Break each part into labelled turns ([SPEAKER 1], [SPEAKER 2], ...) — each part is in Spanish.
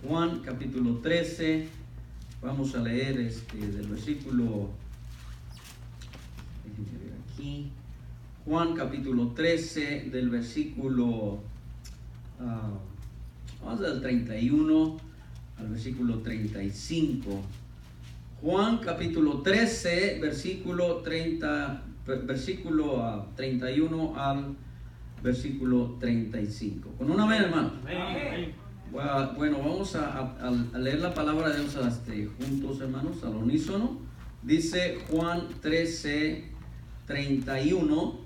[SPEAKER 1] Juan capítulo 13, vamos a leer del versículo, déjenme ver aquí, Juan capítulo 13, del versículo, vamos del 31 al versículo 35. Juan capítulo 13, versículo 31 al versículo 35. Con un amén, hermano.
[SPEAKER 2] Amén.
[SPEAKER 1] Bueno, vamos a leer la palabra de Dios juntos, hermanos, al unísono. Dice Juan 13, 31.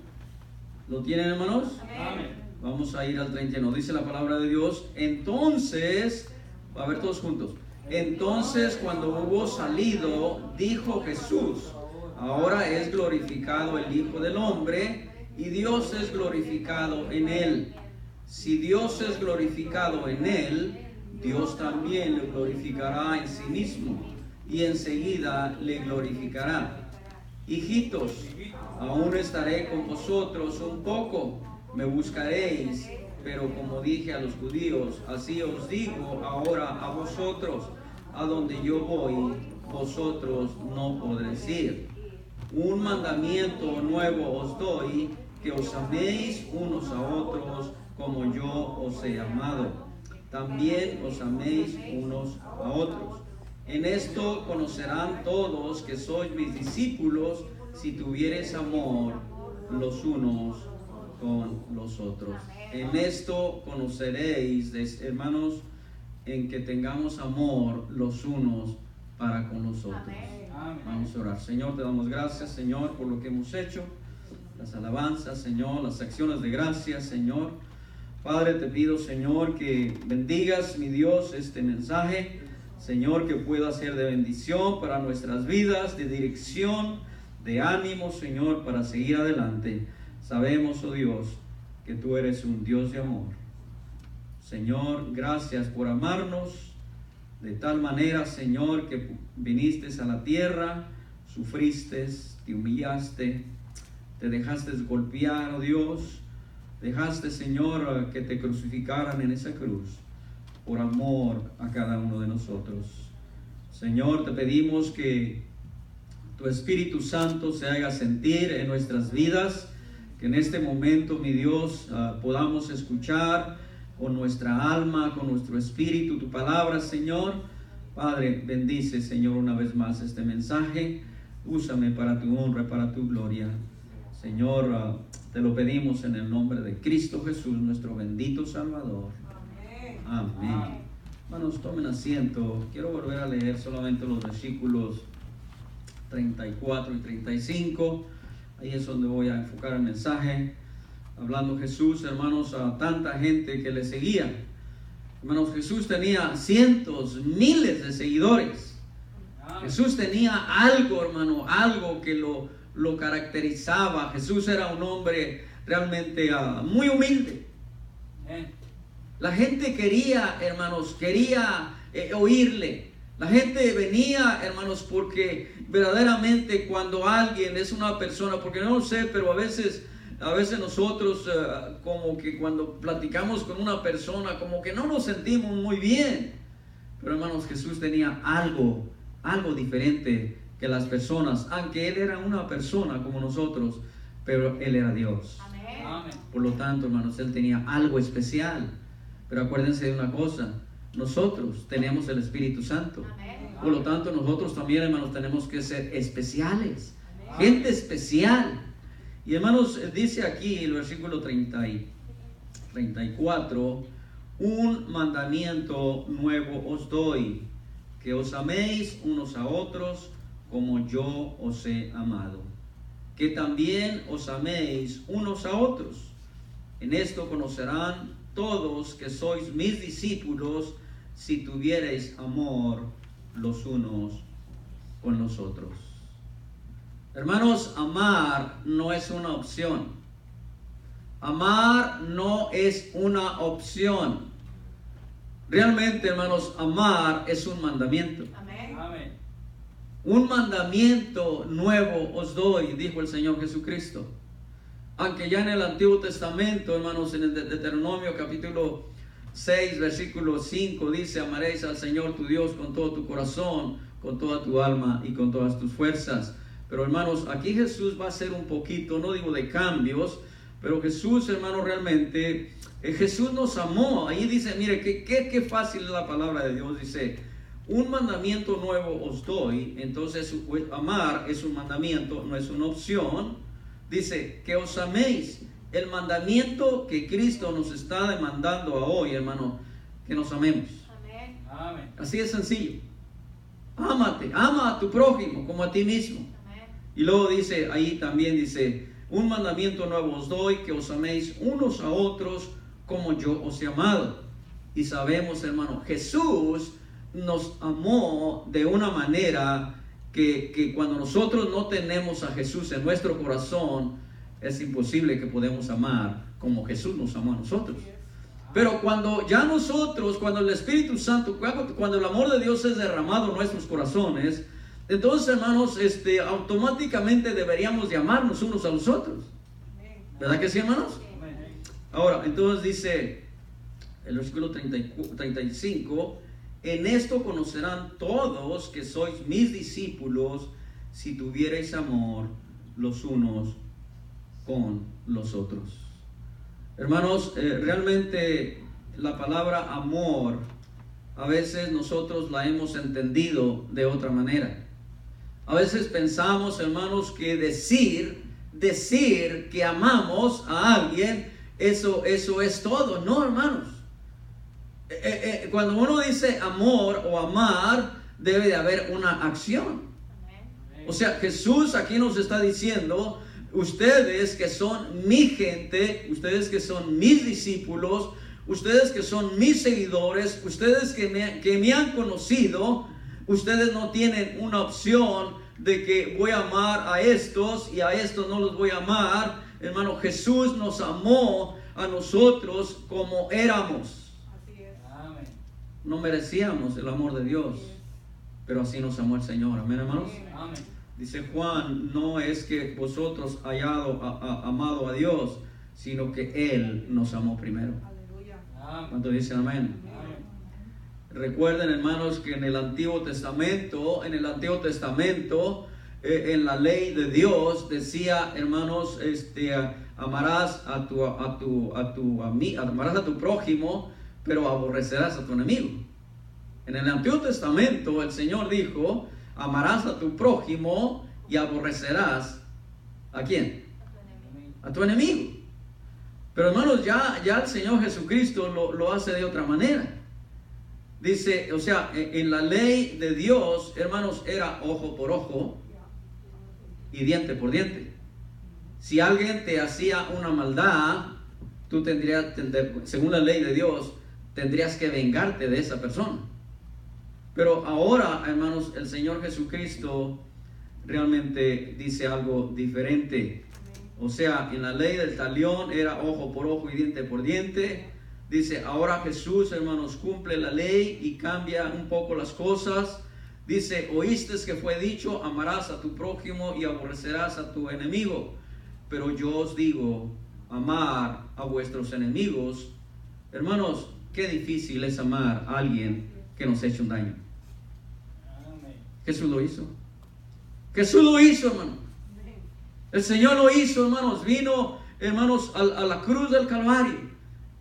[SPEAKER 1] ¿Lo tienen, hermanos?
[SPEAKER 2] Amén.
[SPEAKER 1] Vamos a ir al 31. Dice la palabra de Dios. Entonces, a ver todos juntos. Entonces, cuando hubo salido, dijo Jesús: ahora es glorificado el Hijo del Hombre, y Dios es glorificado en él. Si Dios es glorificado en él, Dios también le glorificará en sí mismo, y enseguida le glorificará. Hijitos, aún estaré con vosotros un poco, me buscaréis, pero como dije a los judíos, así os digo ahora a vosotros: a donde yo voy, vosotros no podréis ir. Un mandamiento nuevo os doy, que os améis unos a otros como yo os he amado. También os améis unos a otros. En esto conocerán todos que sois mis discípulos, si tuviereis amor los unos con los otros. En esto conoceréis, hermanos, en que tengamos amor los unos para con los otros. Vamos a orar. Señor, te damos gracias, Señor, por lo que hemos hecho, las alabanzas, Señor, las acciones de gracias, Señor. Padre, te pido, Señor, que bendigas, mi Dios, este mensaje, Señor, que pueda ser de bendición para nuestras vidas, de dirección, de ánimo, Señor, para seguir adelante. Sabemos, oh Dios, que tú eres un Dios de amor. Señor, gracias por amarnos de tal manera, Señor, que viniste a la tierra, sufriste, te humillaste, te dejaste golpear, oh Dios. Dejaste, Señor, que te crucificaran en esa cruz por amor a cada uno de nosotros. Señor, te pedimos que tu Espíritu Santo se haga sentir en nuestras vidas, que en este momento, mi Dios, podamos escuchar con nuestra alma, con nuestro espíritu, tu palabra, Señor. Padre, bendice, Señor, una vez más este mensaje. Úsame para tu honra, para tu gloria. Señor, te lo pedimos en el nombre de Cristo Jesús, nuestro bendito Salvador. Amén. Hermanos, tomen asiento. Quiero volver a leer solamente los versículos 34 y 35. Ahí es donde voy a enfocar el mensaje. Hablando Jesús, hermanos, a tanta gente que le seguía. Hermanos, Jesús tenía cientos, miles de seguidores. Jesús tenía algo, hermano, algo que lo caracterizaba. Jesús era un hombre realmente muy humilde. La gente quería, hermanos, oírle. La gente venía, hermanos, porque verdaderamente cuando alguien es una persona, porque no lo sé, pero a veces nosotros como que cuando platicamos con una persona como que no nos sentimos muy bien. Pero hermanos, Jesús tenía algo diferente que las personas, aunque Él era una persona como nosotros, pero Él era Dios.
[SPEAKER 2] Amén.
[SPEAKER 1] Por lo tanto, hermanos, Él tenía algo especial. Pero acuérdense de una cosa: nosotros tenemos el Espíritu Santo. Por lo tanto, nosotros también, hermanos, tenemos que ser especiales. Gente especial. Y hermanos, dice aquí el versículo 34: un mandamiento nuevo os doy, que os améis unos a otros como yo os he amado, que también os améis unos a otros. En esto conocerán todos que sois mis discípulos, si tuviereis amor los unos con los otros. Hermanos, amar no es una opción. Amar no es una opción. Realmente, hermanos, amar es un mandamiento.
[SPEAKER 2] Amén.
[SPEAKER 1] Un mandamiento nuevo os doy, dijo el Señor Jesucristo. Aunque ya en el Antiguo Testamento, hermanos, en el Deuteronomio capítulo 6, versículo 5 dice: amaréis al Señor tu Dios con todo tu corazón, con toda tu alma y con todas tus fuerzas. Pero hermanos, aquí Jesús va a hacer un poquito, no digo de cambios, pero Jesús, hermanos, realmente, Jesús nos amó. Ahí dice, mire, qué fácil es la palabra de Dios. Dice, un mandamiento nuevo os doy. Entonces, amar es un mandamiento, no es una opción. Dice, que os améis. El mandamiento que Cristo nos está demandando a hoy, hermano, que nos amemos.
[SPEAKER 3] Amén.
[SPEAKER 2] Amén.
[SPEAKER 1] Así es sencillo. Ámate, ama a tu prójimo como a ti mismo.
[SPEAKER 3] Amén.
[SPEAKER 1] Y luego dice, ahí también dice, un mandamiento nuevo os doy, que os améis unos a otros como yo os he amado. Y sabemos, hermano, Jesús nos amó de una manera que cuando nosotros no tenemos a Jesús en nuestro corazón, es imposible que podamos amar como Jesús nos amó a nosotros. Pero cuando ya nosotros, cuando el Espíritu Santo, cuando el amor de Dios es derramado en nuestros corazones, entonces, hermanos, automáticamente deberíamos de amarnos unos a los otros. ¿Verdad que sí, hermanos?
[SPEAKER 2] Amén.
[SPEAKER 1] Ahora, entonces dice el versículo 35, en esto conocerán todos que sois mis discípulos, si tuvierais amor los unos con los otros. Hermanos, realmente la palabra amor, a veces nosotros la hemos entendido de otra manera. A veces pensamos, hermanos, que decir que amamos a alguien, eso es todo. No, hermanos. Cuando uno dice amor o amar, debe de haber una acción. O sea, Jesús aquí nos está diciendo, ustedes que son mi gente, ustedes que son mis discípulos, ustedes que son mis seguidores, ustedes que me han conocido, ustedes no tienen una opción de que voy a amar a estos y a estos no los voy a amar. Hermano, Jesús nos amó a nosotros como éramos.
[SPEAKER 3] Así es.
[SPEAKER 2] Amén.
[SPEAKER 1] No merecíamos el amor de Dios, pero así nos amó el Señor. Amén, hermanos.
[SPEAKER 2] Amén.
[SPEAKER 1] Dice Juan, no es que vosotros hayado amado a Dios, sino que Él nos amó primero.
[SPEAKER 3] Aleluya.
[SPEAKER 2] Amén.
[SPEAKER 1] ¿Cuántos dicen amén?
[SPEAKER 2] Amén.
[SPEAKER 1] Recuerden, hermanos, que en el Antiguo Testamento, en la ley de Dios decía, hermanos, amarás amarás a tu prójimo, pero aborrecerás a tu enemigo. En el Antiguo Testamento el Señor dijo, amarás a tu prójimo y aborrecerás ¿a quién? A tu enemigo. Pero hermanos, ya el Señor Jesucristo lo hace de otra manera. Dice, o sea, en la ley de Dios, hermanos, era ojo por ojo y diente por diente. Si alguien te hacía una maldad, tú tendrías, según la ley de Dios, tendrías que vengarte de esa persona. Pero ahora, hermanos, el Señor Jesucristo realmente dice algo diferente. O sea, en la ley del talión era ojo por ojo y diente por diente. Dice, ahora Jesús, hermanos, cumple la ley y cambia un poco las cosas. Dice, oíste que fue dicho, amarás a tu prójimo y aborrecerás a tu enemigo. Pero yo os digo, amar a vuestros enemigos. Hermanos, qué difícil es amar a alguien que nos ha hecho un daño.
[SPEAKER 2] Amén.
[SPEAKER 1] Jesús lo hizo. Jesús lo hizo, hermano. El Señor lo hizo, hermanos. Vino, hermanos, a la cruz del Calvario.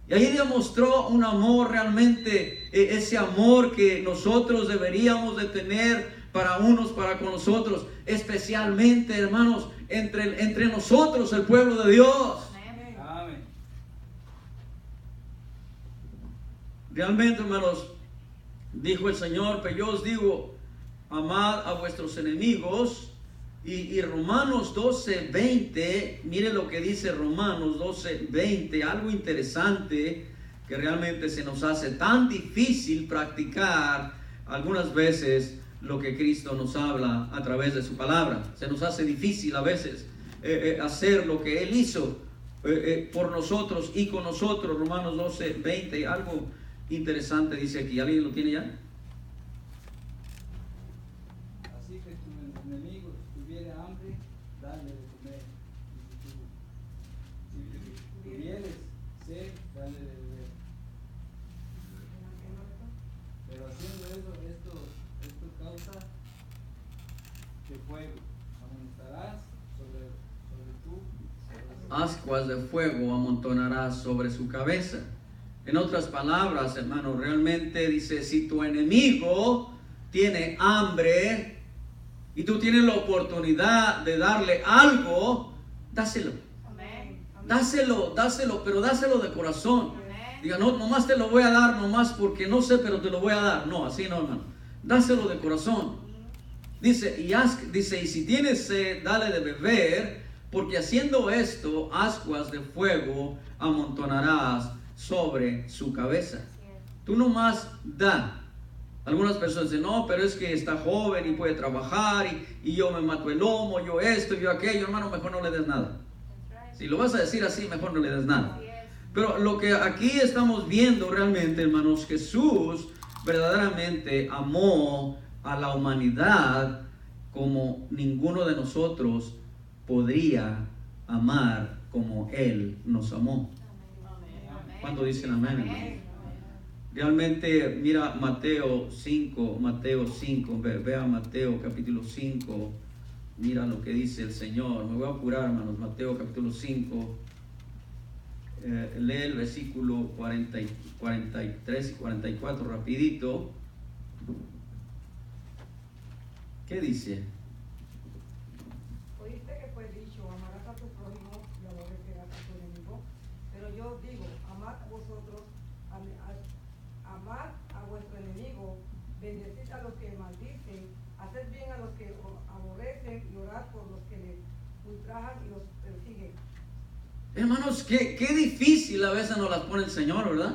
[SPEAKER 1] Y ahí demostró un amor realmente, ese amor que nosotros deberíamos de tener para unos, para con nosotros. Especialmente, hermanos, entre nosotros, el pueblo de Dios.
[SPEAKER 2] Amén.
[SPEAKER 1] Realmente, hermanos, dijo el Señor, pero yo os digo, amad a vuestros enemigos. Y Romanos 12:20, mire lo que dice Romanos 12:20, algo interesante que realmente se nos hace tan difícil practicar algunas veces lo que Cristo nos habla a través de su palabra. Se nos hace difícil a veces hacer lo que Él hizo por nosotros y con nosotros. Romanos 12:20, algo interesante dice aquí. ¿Alguien lo tiene ya?
[SPEAKER 4] Así que tu enemigo tuviera hambre, dale de comer. Si tuvieres sed, dale de beber. de fuego amontonarás sobre tu
[SPEAKER 1] ascuas de fuego amontonarás sobre su cabeza. En otras palabras, hermano, realmente dice, si tu enemigo tiene hambre y tú tienes la oportunidad de darle algo, dáselo. Dáselo, pero dáselo de corazón. Diga, no, nomás te lo voy a dar, nomás porque no sé, pero te lo voy a dar. No, así no, hermano. Dáselo de corazón. Dice, y si tienes sed, dale de beber, porque haciendo esto, ascuas de fuego amontonarás sobre su cabeza. Tú nomás da. Algunas personas dicen, no, pero es que está joven y puede trabajar y yo me mato el lomo, yo esto, yo aquello. Hermano, mejor no le des nada. Si lo vas a decir así, mejor no le des nada. Pero lo que aquí estamos viendo realmente, hermanos, Jesús verdaderamente amó a la humanidad como ninguno de nosotros podría amar como Él nos amó. ¿Cuánto dicen amén, hermano? Realmente, mira Mateo 5, vea Mateo capítulo 5, mira lo que dice el Señor. Me voy a apurar, hermanos. Mateo capítulo 5, lee el versículo 43 y 44 rapidito. ¿Qué dice?
[SPEAKER 3] Oíste que fue dicho, amarás a tu prójimo y aborrecerás a tu enemigo. Pero yo digo, amad a vuestro enemigo, bendecid a los que maldicen, haced bien a los que os aborrecen y orad por los que les ultrajan y los persiguen.
[SPEAKER 1] Hermanos, qué difícil a veces nos las pone el Señor, ¿verdad?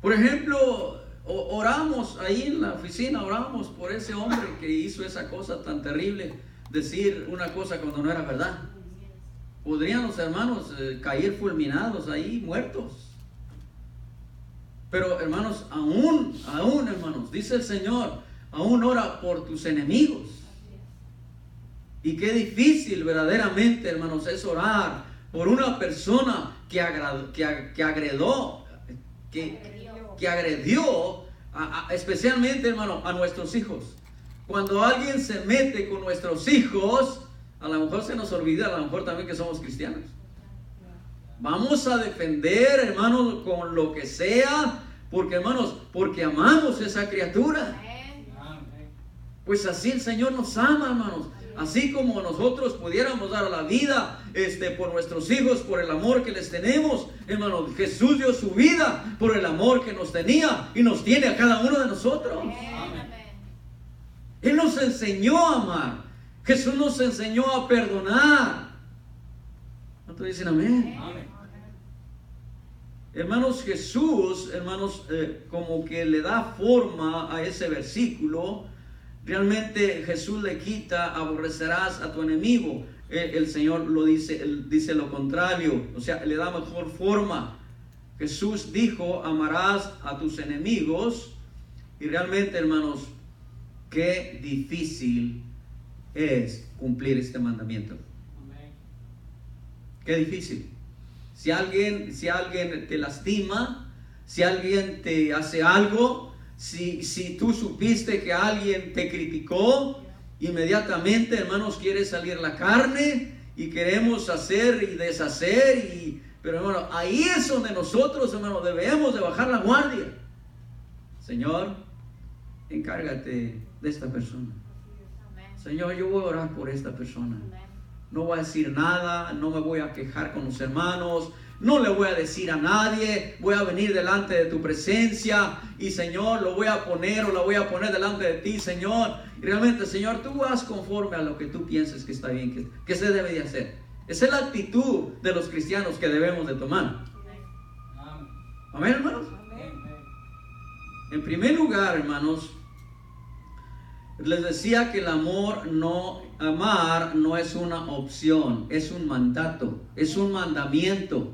[SPEAKER 1] Por ejemplo, oramos ahí en la oficina, oramos por ese hombre que hizo esa cosa tan terrible, decir una cosa cuando no era verdad. Podrían los hermanos caer fulminados ahí, muertos. Pero hermanos, aún hermanos, dice el Señor, aún ora por tus enemigos. Y qué difícil verdaderamente, hermanos, es orar por una persona que agredió, especialmente, hermano, a nuestros hijos. Cuando alguien se mete con nuestros hijos, a lo mejor se nos olvida, a lo mejor también que somos cristianos. Vamos a defender, hermanos, con lo que sea, porque, hermanos, porque amamos a esa criatura. Pues así el Señor nos ama, hermanos. Así como nosotros pudiéramos dar la vida por nuestros hijos, por el amor que les tenemos, hermanos, Jesús dio su vida por el amor que nos tenía y nos tiene a cada uno de nosotros. Él nos enseñó a amar. Jesús nos enseñó a perdonar. ¿Cuántos dicen amén? Hermanos, Jesús, hermanos, como que le da forma a ese versículo. Realmente Jesús le quita, aborrecerás a tu enemigo. El Señor lo dice, él dice lo contrario, o sea, le da mejor forma. Jesús dijo, amarás a tus enemigos. Y realmente, hermanos, qué difícil es cumplir este mandamiento. Qué difícil. Si alguien te lastima, si alguien te hace algo, si tú supiste que alguien te criticó, inmediatamente, hermanos, quiere salir la carne y queremos hacer y deshacer. Pero, hermano, ahí es donde nosotros, hermano, debemos de bajar la guardia. Señor, encárgate de esta persona. Señor, yo voy a orar por esta persona. No voy a decir nada, no me voy a quejar con los hermanos, no le voy a decir a nadie, voy a venir delante de tu presencia y, Señor, lo voy a poner o la voy a poner delante de ti, Señor. Y realmente, Señor, tú haz conforme a lo que tú pienses que está bien, que se debe de hacer. Esa es la actitud de los cristianos que debemos de tomar. Amén, hermanos. En primer lugar, hermanos, les decía que el amar no es una opción, es un mandato, es un mandamiento.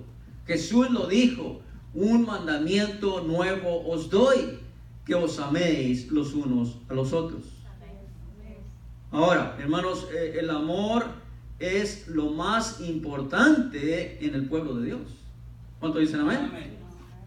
[SPEAKER 1] Jesús lo dijo, un mandamiento nuevo os doy, que os améis los unos a los otros. Ahora, hermanos, el amor es lo más importante en el pueblo de Dios. ¿Cuánto dicen amén?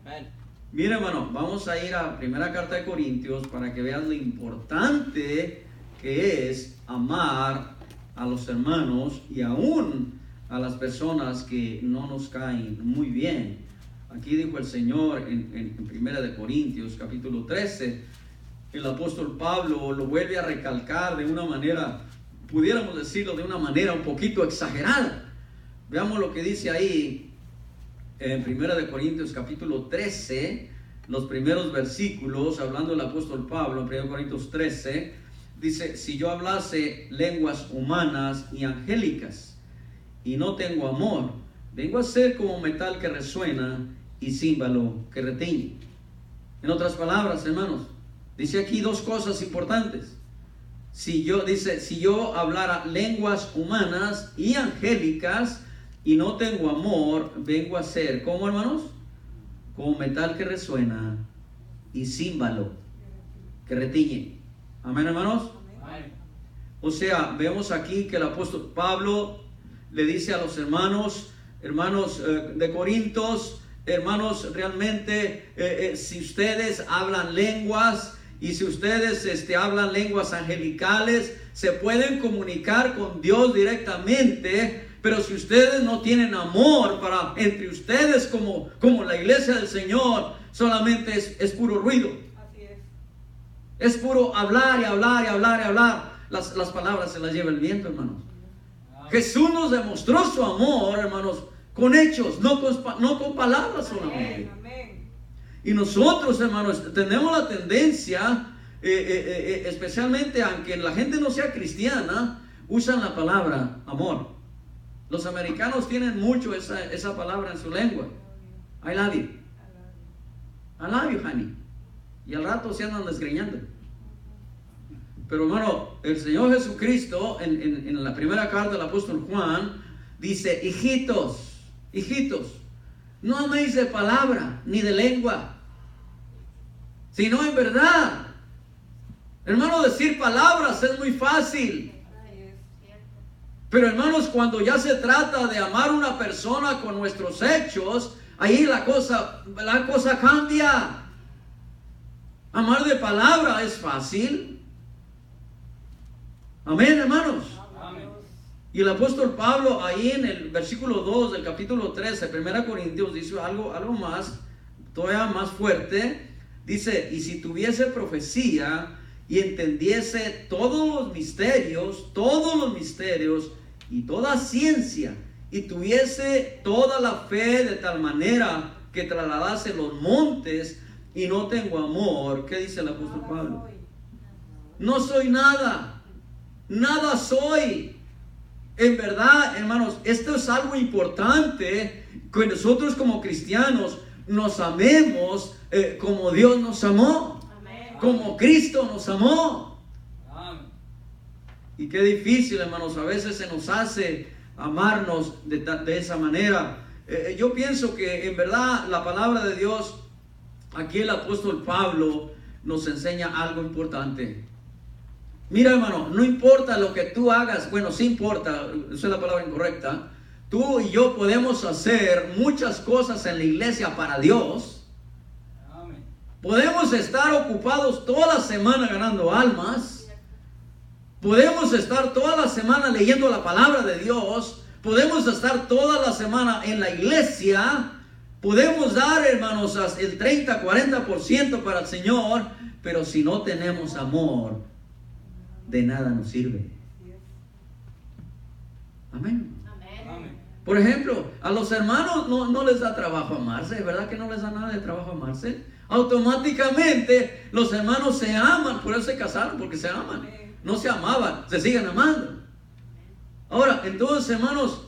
[SPEAKER 1] Amén. Mira, hermano, vamos a ir a primera carta de Corintios para que veas lo importante que es amar a los hermanos y aún a las personas que no nos caen muy bien. Aquí dijo el Señor en 1 de Corintios capítulo 13, el apóstol Pablo lo vuelve a recalcar de una manera, pudiéramos decirlo de una manera un poquito exagerada. Veamos lo que dice ahí en 1 de Corintios capítulo 13, los primeros versículos, hablando el apóstol Pablo en 1 Corintios 13, dice: si yo hablase lenguas humanas y angélicas y no tengo amor, vengo a ser como metal que resuena y címbalo que retiñe. En otras palabras, hermanos, dice aquí dos cosas importantes. Si yo hablara lenguas humanas y angélicas y no tengo amor, vengo a ser, ¿cómo, hermanos? Como metal que resuena y címbalo que retiñe. Amén, hermanos.
[SPEAKER 2] Amén.
[SPEAKER 1] O sea, vemos aquí que el apóstol Pablo le dice a los hermanos de Corintios: hermanos, realmente si ustedes hablan lenguas y si ustedes hablan lenguas angelicales, se pueden comunicar con Dios directamente, pero si ustedes no tienen amor para entre ustedes como la iglesia del Señor, solamente es puro ruido.
[SPEAKER 3] Así es.
[SPEAKER 1] Es puro hablar y hablar y hablar y hablar. Las palabras se las lleva el viento, hermanos. Jesús nos demostró su amor, hermanos, con hechos, no con palabras solamente.
[SPEAKER 3] Amén.
[SPEAKER 1] Y nosotros, hermanos, tenemos la tendencia, especialmente aunque la gente no sea cristiana, usan la palabra amor. Los americanos tienen mucho esa palabra en su lengua. I love you. I love you, honey. Y al rato se andan desgreñando. Pero hermano, el Señor Jesucristo en la primera carta del apóstol Juan dice: hijitos, no améis de palabra ni de lengua, sino en verdad. Hermano, decir palabras es muy fácil. Pero hermanos, cuando ya se trata de amar a una persona con nuestros hechos, ahí la cosa cambia. Amar de palabra es fácil. Amén, hermanos.
[SPEAKER 2] Amén.
[SPEAKER 1] Y el apóstol Pablo ahí en el versículo 2 del capítulo 13, 1 Corintios, dice algo más, todavía más fuerte. Dice: y si tuviese profecía y entendiese todos los misterios y toda ciencia, y tuviese toda la fe de tal manera que trasladase los montes, y no tengo amor, ¿qué dice el apóstol Pablo? No soy nada soy. En verdad, hermanos, esto es algo importante, que nosotros como cristianos nos amemos como Dios nos amó.
[SPEAKER 3] Amén.
[SPEAKER 1] Como Cristo nos amó.
[SPEAKER 2] Amén.
[SPEAKER 1] Y qué difícil, hermanos, a veces se nos hace amarnos de esa manera. Yo pienso que en verdad la palabra de Dios, aquí el apóstol Pablo nos enseña algo importante. Mira, hermano, no importa lo que tú hagas, bueno, sí importa, esa es la palabra incorrecta. Tú y yo podemos hacer muchas cosas en la iglesia para Dios.
[SPEAKER 2] Amén.
[SPEAKER 1] Podemos estar ocupados toda la semana ganando almas. Podemos estar toda la semana leyendo la palabra de Dios. Podemos estar toda la semana en la iglesia. Podemos dar, hermanos, el 30-40% para el Señor. Pero si no tenemos amor, de nada nos sirve. Amén.
[SPEAKER 2] Amén.
[SPEAKER 1] Por ejemplo, a los hermanos no les da trabajo amarse, ¿verdad que no les da nada de trabajo amarse? Automáticamente los hermanos se aman, por eso se casaron, porque se aman. No se amaban, se siguen amando. Ahora, entonces, hermanos,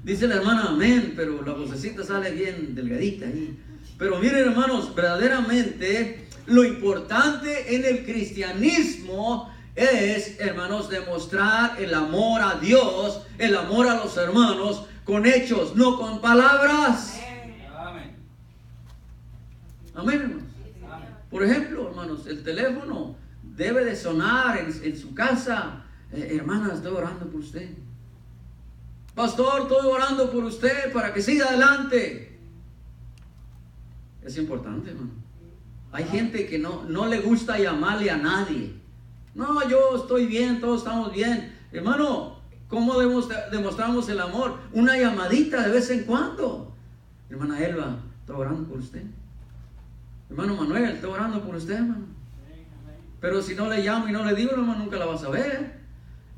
[SPEAKER 1] dice la hermana amén, pero la vocecita sale bien delgadita ahí. Pero miren, hermanos, verdaderamente lo importante en el cristianismo es, hermanos, demostrar el amor a Dios, el amor a los hermanos, con hechos, no con palabras.
[SPEAKER 2] Amén.
[SPEAKER 1] Amén, hermanos.
[SPEAKER 2] Amén.
[SPEAKER 1] Por ejemplo, hermanos, el teléfono debe de sonar en su casa. Hermana, estoy orando por usted. Pastor, estoy orando por usted para que siga adelante. Es importante, hermano. Hay gente que no le gusta llamarle a nadie. No, yo estoy bien, todos estamos bien. Hermano, ¿cómo demostramos el amor? Una llamadita de vez en cuando. Hermana Elba, ¿está orando por usted? Hermano Manuel, ¿está orando por usted, hermano? Pero si no le llamo y no le digo, hermano, nunca la vas a ver.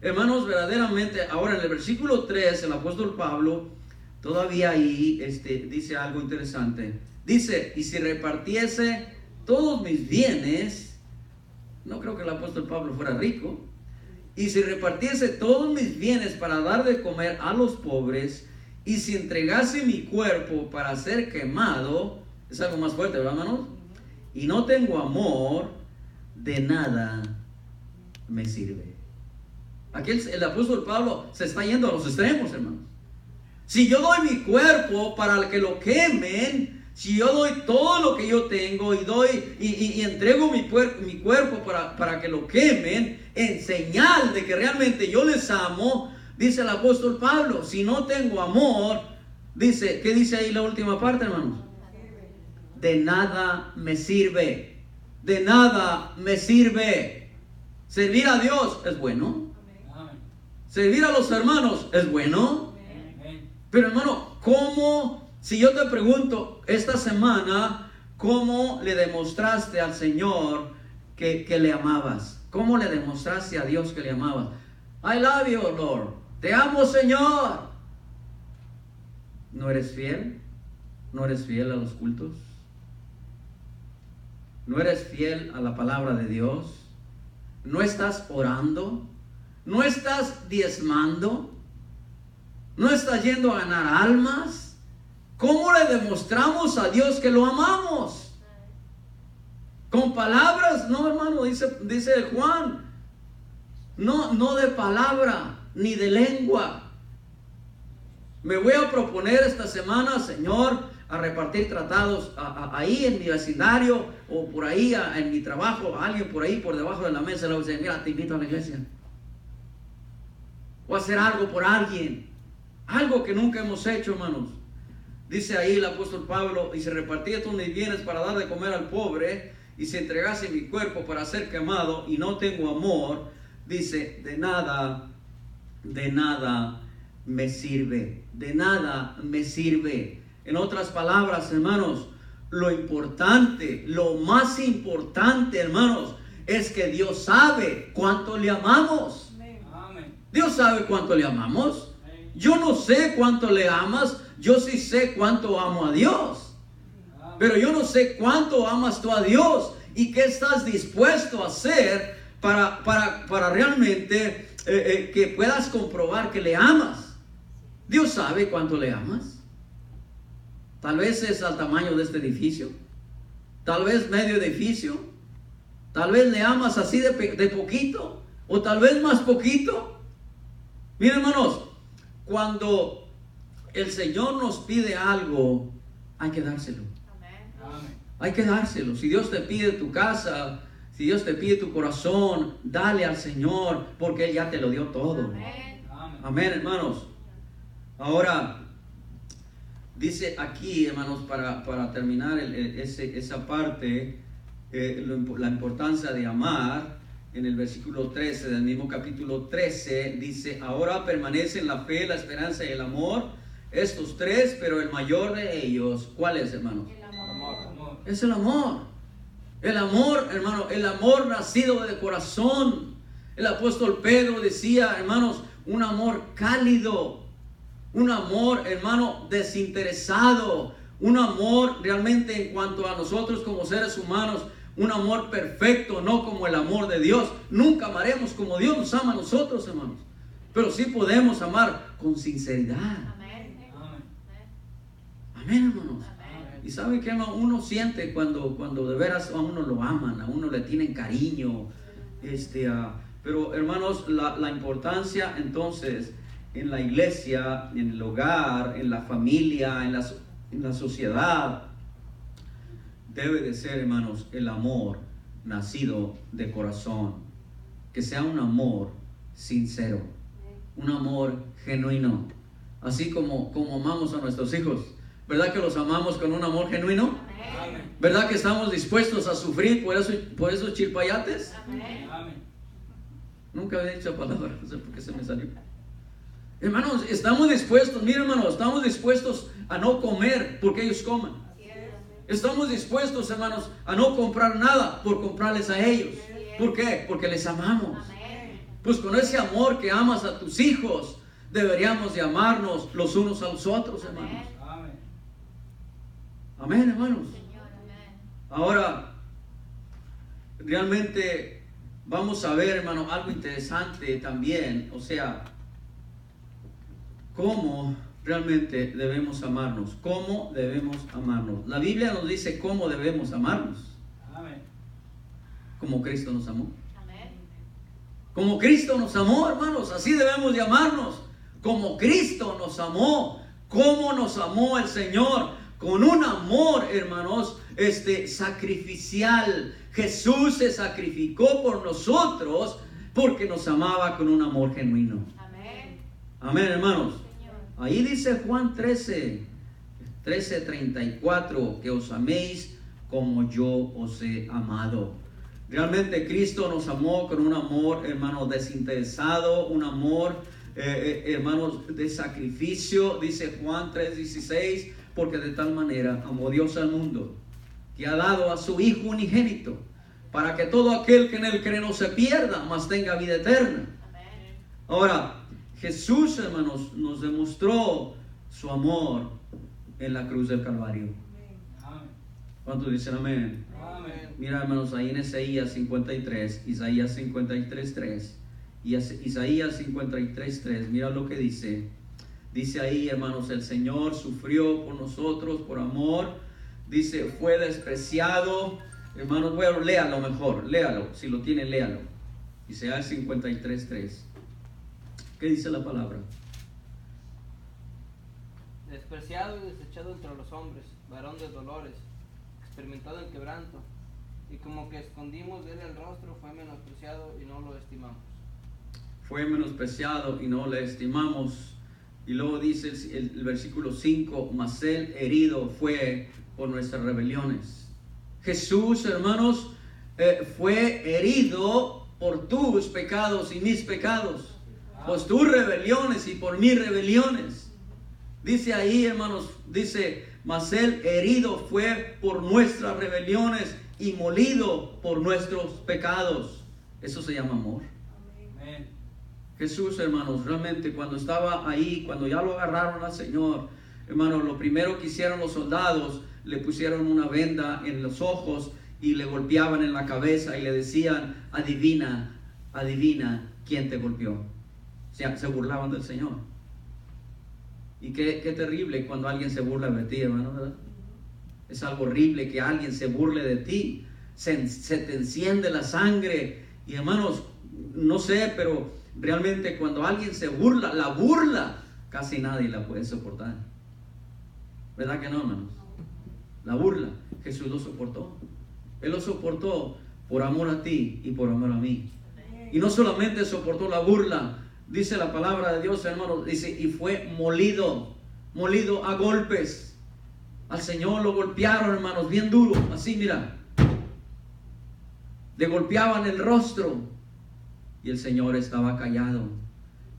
[SPEAKER 1] Hermanos, verdaderamente, ahora en el versículo 3, el apóstol Pablo, todavía ahí dice algo interesante. Dice, y si repartiese todos mis bienes, no creo que el apóstol Pablo fuera rico, y si repartiese todos mis bienes para dar de comer a los pobres, y si entregase mi cuerpo para ser quemado, es algo más fuerte, ¿verdad, hermanos? Y no tengo amor, de nada me sirve. Aquí el apóstol Pablo se está yendo a los extremos, hermanos. Si yo doy mi cuerpo para que lo quemen, si yo doy todo lo que yo tengo y entrego mi cuerpo para que lo quemen, en señal de que realmente yo les amo, dice el apóstol Pablo, si no tengo amor, dice, ¿qué dice ahí la última parte, hermanos? De nada me sirve. De nada me sirve. Servir a Dios es bueno. Servir a los hermanos es bueno. Pero hermano, ¿cómo? Si yo te pregunto esta semana, ¿cómo le demostraste al Señor que le amabas? ¿Cómo le demostraste a Dios que le amabas? I love you, Lord. Te amo, Señor. ¿No eres fiel? ¿No eres fiel a los cultos? ¿No eres fiel a la palabra de Dios? ¿No estás orando? ¿No estás diezmando? ¿No estás yendo a ganar almas? ¿Cómo le demostramos a Dios que lo amamos? ¿Con palabras? No, hermano, dice Juan. No de palabra, ni de lengua. Me voy a proponer esta semana, Señor, a repartir tratados ahí en mi vecindario o por ahí en mi trabajo, a alguien por ahí por debajo de la mesa le voy a decir, mira, te invito a la iglesia. O hacer algo por alguien, algo que nunca hemos hecho, hermanos. Dice ahí el apóstol Pablo, y se repartía todos mis bienes para dar de comer al pobre, y se entregase mi cuerpo para ser quemado, y no tengo amor, dice, de nada me sirve, de nada me sirve. En otras palabras, hermanos, lo importante, lo más importante, hermanos, es que Dios sabe cuánto le amamos.
[SPEAKER 2] Amén.
[SPEAKER 1] Dios sabe cuánto le amamos. Yo no sé cuánto le amas, yo sí sé cuánto amo a Dios. Pero yo no sé cuánto amas tú a Dios y qué estás dispuesto a hacer para realmente que puedas comprobar que le amas. Dios sabe cuánto le amas. Tal vez es al tamaño de este edificio, tal vez medio edificio, tal vez le amas así de poquito, o tal vez más poquito. Miren, hermanos, cuando el Señor nos pide algo, hay que dárselo.
[SPEAKER 2] Amén.
[SPEAKER 1] Hay que dárselo. Si Dios te pide tu casa, si Dios te pide tu corazón, dale al Señor, porque Él ya te lo dio todo.
[SPEAKER 2] Amén.
[SPEAKER 1] Amén, hermanos. Ahora, dice aquí, hermanos, para terminar esa parte, la importancia de amar, en el versículo 13 del mismo capítulo 13, dice, ahora permanecen la fe, la esperanza y el amor, estos tres, pero el mayor de ellos, ¿cuál es, hermanos?
[SPEAKER 2] Amor.
[SPEAKER 1] Es el amor. El amor, hermano, el amor nacido de corazón. El apóstol Pedro decía, hermanos, un amor cálido, un amor, hermano, desinteresado, un amor realmente en cuanto a nosotros como seres humanos, un amor perfecto, no como el amor de Dios. Nunca amaremos como Dios nos ama a nosotros, hermanos, pero sí podemos amar con sinceridad.
[SPEAKER 2] Amén.
[SPEAKER 1] Amén, hermanos. Y sabe que uno siente cuando de veras a uno lo aman, a uno le tienen cariño, pero hermanos, la importancia entonces en la iglesia, en el hogar, en la familia, en la sociedad, debe de ser, hermanos, el amor nacido de corazón, que sea un amor sincero, un amor genuino, así como amamos a nuestros hijos. ¿Verdad que los amamos con un amor genuino?
[SPEAKER 2] Amén.
[SPEAKER 1] ¿Verdad que estamos dispuestos a sufrir por esos chilpayates?
[SPEAKER 2] Amén.
[SPEAKER 1] Nunca había dicho la palabra, no sé por qué se me salió. Hermanos, estamos dispuestos, miren hermanos, estamos dispuestos a no comer porque ellos coman. Estamos dispuestos, hermanos, a no comprar nada por comprarles a ellos. ¿Por qué? Porque les amamos. Pues con ese amor que amas a tus hijos, deberíamos de amarnos los unos a los otros, hermanos.
[SPEAKER 4] Amén.
[SPEAKER 1] Amén, hermanos. Ahora, realmente vamos a ver, hermano, algo interesante también. O sea, cómo realmente debemos amarnos. ¿Cómo debemos amarnos? La Biblia nos dice cómo debemos amarnos.
[SPEAKER 4] Amén.
[SPEAKER 1] Como Cristo nos amó. Como Cristo nos amó, hermanos. Así debemos de amarnos. Como Cristo nos amó. ¿Cómo nos amó el Señor? Con un amor, hermanos, sacrificial. Jesús se sacrificó por nosotros porque nos amaba con un amor genuino. Amén, hermanos. Ahí dice Juan 13:34, que os améis como yo os he amado. Realmente Cristo nos amó con un amor, hermanos, desinteresado, un amor, hermanos, de sacrificio. Dice Juan 3:16, porque de tal manera amó Dios al mundo, que ha dado a su Hijo unigénito, para que todo aquel que en él cree no se pierda, mas tenga vida eterna. Ahora, Jesús, hermanos, nos demostró su amor en la cruz del Calvario.
[SPEAKER 4] Amén.
[SPEAKER 1] ¿Cuántos dicen amén?
[SPEAKER 4] Amén.
[SPEAKER 1] Mira, hermanos, ahí en Isaías 53, Isaías 53:3 y Isaías 53:3, mira lo que dice. Dice ahí, hermanos, el Señor sufrió por nosotros, por amor. Dice, fue despreciado. Hermanos, bueno, léalo mejor, léalo, si lo tiene, léalo. Isaías 53:3. ¿Qué dice la palabra?
[SPEAKER 5] Despreciado y desechado entre los hombres, varón de dolores, experimentado en quebranto, y como que escondimos de él el rostro, fue menospreciado y no lo estimamos.
[SPEAKER 1] Fue menospreciado y no le estimamos. Y luego dice el versículo 5, mas él herido fue por nuestras rebeliones. Jesús, hermanos, fue herido por tus pecados y mis pecados, por tus rebeliones y por mis rebeliones. Dice ahí, hermanos, dice, mas él herido fue por nuestras rebeliones y molido por nuestros pecados. Eso se llama amor.
[SPEAKER 4] Amén.
[SPEAKER 1] Jesús, hermanos, realmente cuando estaba ahí, cuando ya lo agarraron al Señor, hermanos, lo primero que hicieron los soldados, le pusieron una venda en los ojos y le golpeaban en la cabeza y le decían, adivina, adivina quién te golpeó. O sea, se burlaban del Señor. Y qué terrible cuando alguien se burla de ti, hermano, ¿verdad? Es algo horrible que alguien se burle de ti. Se te enciende la sangre. Y hermanos, no sé, pero realmente cuando alguien se burla, la burla, casi nadie la puede soportar. ¿Verdad que no, hermanos? La burla, Jesús lo soportó. Él lo soportó por amor a ti y por amor a mí. Y no solamente soportó la burla, dice la palabra de Dios, hermanos, dice, y fue molido a golpes. Al Señor lo golpearon, hermanos, bien duro, así, mira. Le golpeaban el rostro y el Señor estaba callado.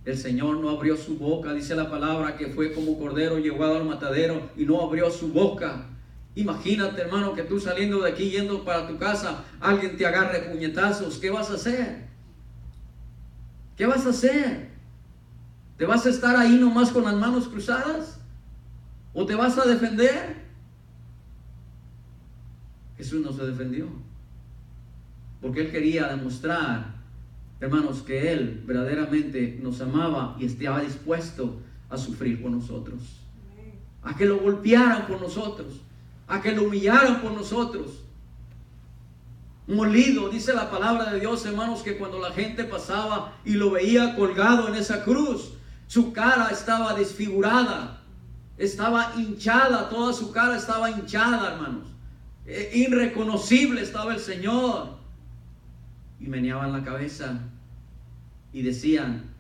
[SPEAKER 1] El Señor no abrió su boca, dice la palabra, que fue como cordero llevado al matadero y no abrió su boca. Imagínate, hermano, que tú saliendo de aquí, yendo para tu casa, alguien te agarre puñetazos. ¿Qué vas a hacer? ¿Qué vas a hacer? ¿Te vas a estar ahí nomás con las manos cruzadas? ¿O te vas a defender? Jesús no se defendió, porque Él quería demostrar, hermanos, que Él verdaderamente nos amaba y estaba dispuesto a sufrir por nosotros, a que lo golpearan por nosotros, a que lo humillaran por nosotros. Molido, dice la palabra de Dios, hermanos, que cuando la gente pasaba y lo veía colgado en esa cruz, su cara estaba desfigurada, estaba hinchada, toda su cara estaba hinchada, hermanos. Irreconocible estaba el Señor. Y meneaban la cabeza y decían,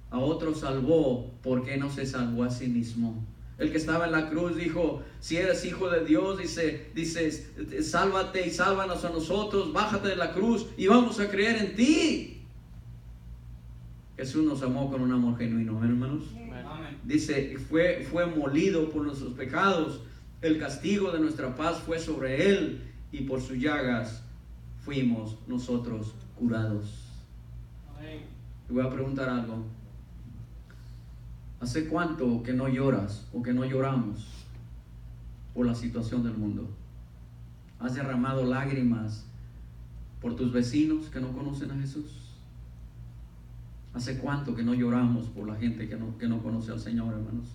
[SPEAKER 1] a otro salvó, ¿por qué no se salvó a sí mismo? El que estaba en la cruz dijo, si eres hijo de Dios, dice, sálvate y sálvanos a nosotros, bájate de la cruz y vamos a creer en ti. Jesús nos amó con un amor genuino, ¿ven, hermanos?
[SPEAKER 2] Amén.
[SPEAKER 1] Dice, fue molido por nuestros pecados, el castigo de nuestra paz fue sobre él, y por sus llagas fuimos nosotros curados.
[SPEAKER 2] Amén.
[SPEAKER 1] Te voy a preguntar algo. ¿Hace cuánto que no lloras o que no lloramos por la situación del mundo? ¿Has derramado lágrimas por tus vecinos que no conocen a Jesús? ¿Hace cuánto que no lloramos por la gente que no conoce al Señor, hermanos?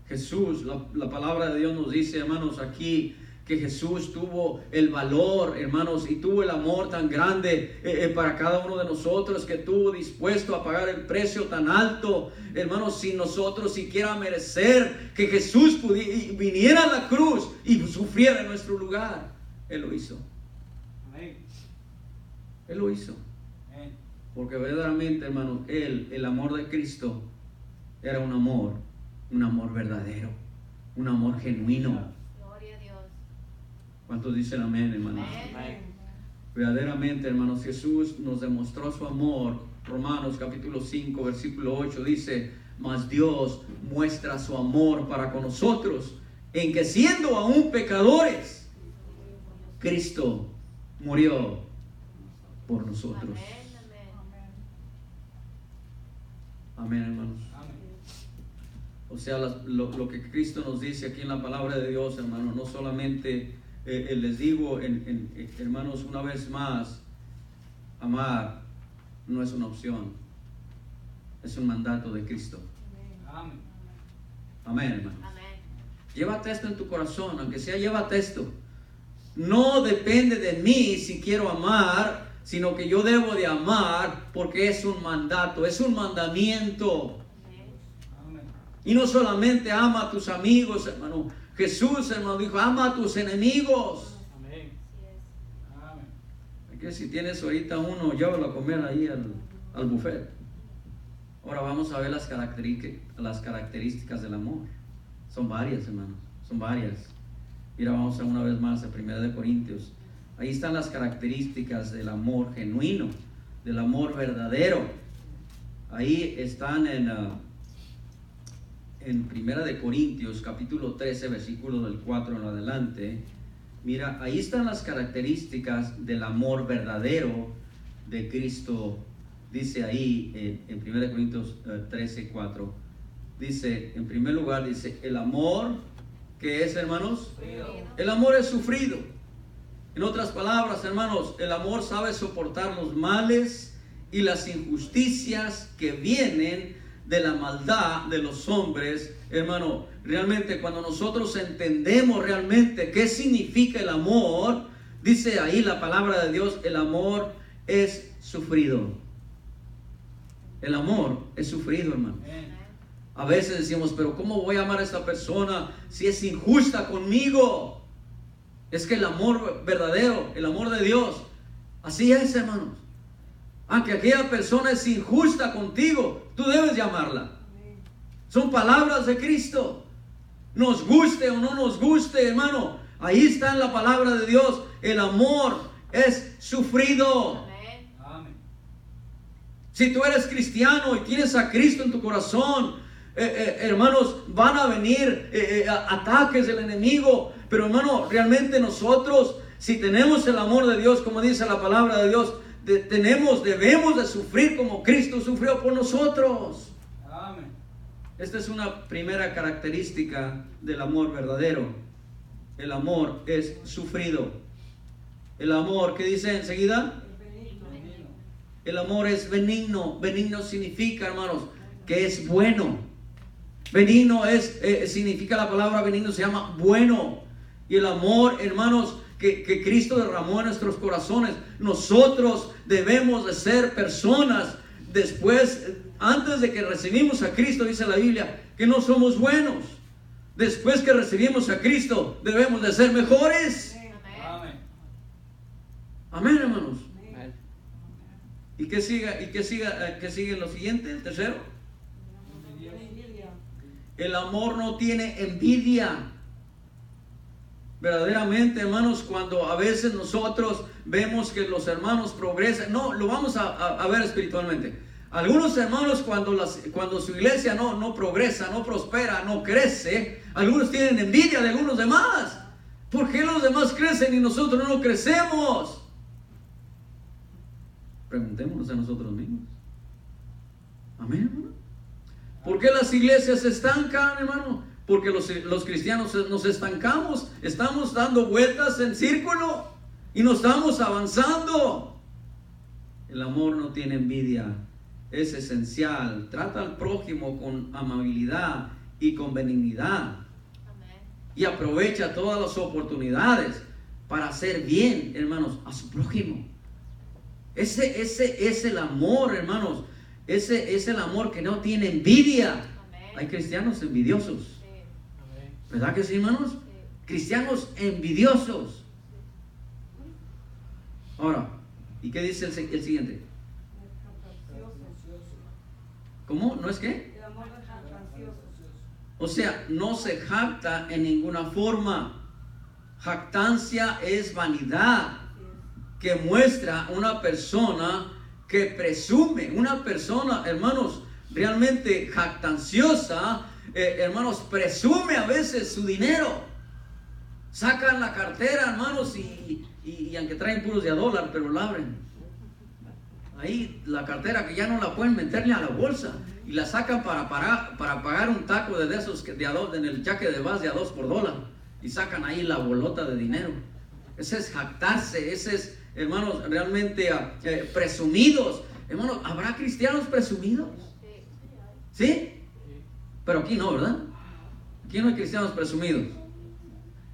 [SPEAKER 1] Jesús, la palabra de Dios nos dice, hermanos, aquí que Jesús tuvo el valor, hermanos, y tuvo el amor tan grande para cada uno de nosotros, que estuvo dispuesto a pagar el precio tan alto, hermanos, sin nosotros siquiera merecer que Jesús viniera a la cruz y sufriera en nuestro lugar. Él lo hizo.
[SPEAKER 2] Amén.
[SPEAKER 1] Él lo hizo.
[SPEAKER 2] Amén.
[SPEAKER 1] Porque verdaderamente, hermanos, el amor de Cristo era un amor verdadero, un amor genuino.
[SPEAKER 6] Gloria a Dios.
[SPEAKER 1] ¿Cuántos dicen amén, hermanos?
[SPEAKER 6] Amén.
[SPEAKER 1] Verdaderamente, hermanos, Jesús nos demostró su amor. Romanos capítulo 5, versículo 8 dice, mas Dios muestra su amor para con nosotros, en que siendo aún pecadores, Cristo murió por nosotros.
[SPEAKER 6] Amén, amén.
[SPEAKER 1] Amén, hermanos.
[SPEAKER 2] Amén.
[SPEAKER 1] O sea, lo que Cristo nos dice aquí en la palabra de Dios, hermanos, no solamente, les digo, hermanos, una vez más, amar no es una opción, es un mandato de Cristo.
[SPEAKER 2] Amén.
[SPEAKER 1] Amén, hermanos.
[SPEAKER 6] Amén.
[SPEAKER 1] Llévate esto en tu corazón, aunque sea, llévate esto. No depende de mí si quiero amar, sino que yo debo de amar porque es un mandato, es un mandamiento.
[SPEAKER 2] Amén.
[SPEAKER 1] Y no solamente ama a tus amigos, hermano. Jesús, hermano, dijo, ama a tus enemigos.
[SPEAKER 2] Amén.
[SPEAKER 6] Así es.
[SPEAKER 2] Amén.
[SPEAKER 1] Que si tienes ahorita uno, llévalo a comer ahí al buffet. Ahora vamos a ver las características del amor. Son varias, hermanos, son varias. Mira, vamos a una vez más a 1 Corintios. Ahí están las características del amor genuino, del amor verdadero. Ahí están en 1 Corintios capítulo 13, versículo del 4 en adelante. Mira, ahí están las características del amor verdadero de Cristo. Dice ahí en 1 Corintios 13, 4. Dice, en primer lugar, dice, el amor, ¿qué es, hermanos? El amor es sufrido. En otras palabras, hermanos, el amor sabe soportar los males y las injusticias que vienen de la maldad de los hombres. Hermano, realmente cuando nosotros entendemos realmente qué significa el amor, dice ahí la palabra de Dios, el amor es sufrido. El amor es sufrido, hermano.
[SPEAKER 2] Amén.
[SPEAKER 1] A veces decimos, pero ¿cómo voy a amar a esta persona si es injusta conmigo? Es que el amor verdadero, el amor de Dios, así es, hermanos. Aunque aquella persona es injusta contigo, tú debes de amarla. Son palabras de Cristo. Nos guste o no nos guste, hermano, ahí está en la palabra de Dios. El amor es sufrido.
[SPEAKER 6] Amén.
[SPEAKER 2] Amén.
[SPEAKER 1] Si tú eres cristiano y tienes a Cristo en tu corazón, hermanos, van a venir ataques del enemigo. Pero, hermano, realmente nosotros, si tenemos el amor de Dios, como dice la palabra de Dios, debemos de sufrir como Cristo sufrió por nosotros.
[SPEAKER 2] Amén.
[SPEAKER 1] Esta es una primera característica del amor verdadero. El amor es sufrido. El amor, ¿qué dice enseguida? El amor es benigno. Benigno significa, hermanos, que es bueno. Benigno significa la palabra benigno, se llama bueno. Y el amor, hermanos, que Cristo derramó en nuestros corazones, nosotros debemos de ser personas después, antes de que recibimos a Cristo, dice la Biblia, que no somos buenos. Después que recibimos a Cristo, debemos de ser mejores.
[SPEAKER 2] Amén.
[SPEAKER 1] Amén, hermanos.
[SPEAKER 5] Amén.
[SPEAKER 1] ¿Y qué sigue lo siguiente, el tercero? El amor no tiene envidia. Verdaderamente, hermanos, cuando a veces nosotros vemos que los hermanos progresan, no, lo vamos a ver espiritualmente. Algunos hermanos cuando su iglesia no progresa, no prospera, no crece, algunos tienen envidia de algunos demás. ¿Por qué los demás crecen y nosotros no crecemos? Preguntémonos a nosotros mismos. Amén, hermano. ¿Por qué las iglesias se estancan, hermano? Porque los cristianos nos estancamos, estamos dando vueltas en círculo y no estamos avanzando. El amor no tiene envidia, es esencial. Trata al prójimo con amabilidad y con benignidad.
[SPEAKER 6] Amén.
[SPEAKER 1] Y aprovecha todas las oportunidades para hacer bien, hermanos, a su prójimo. Ese es el amor, hermanos. Ese es el amor que no tiene envidia.
[SPEAKER 6] Amén.
[SPEAKER 1] Hay cristianos envidiosos.
[SPEAKER 6] Sí.
[SPEAKER 1] ¿Verdad que sí, hermanos?
[SPEAKER 6] Sí.
[SPEAKER 1] Cristianos envidiosos. Ahora, ¿y qué dice el siguiente? ¿Cómo? ¿No es qué?
[SPEAKER 3] El amor no es jactancioso.
[SPEAKER 1] O sea, no se jacta en ninguna forma. Jactancia es vanidad que muestra una persona que presume, una persona, hermanos, realmente jactanciosa, hermanos, presume a veces su dinero. Sacan la cartera, hermanos, y aunque traen puros de a dólar, pero la abren. Ahí la cartera que ya no la pueden meterle a la bolsa y la sacan para pagar un taco de esos en el jaque de base de a $2 y sacan ahí la bolota de dinero. Ese es jactarse, ese es, hermanos, realmente presumidos. Hermanos, ¿habrá cristianos presumidos? ¿Sí? Pero aquí no, ¿verdad? Aquí no hay cristianos presumidos.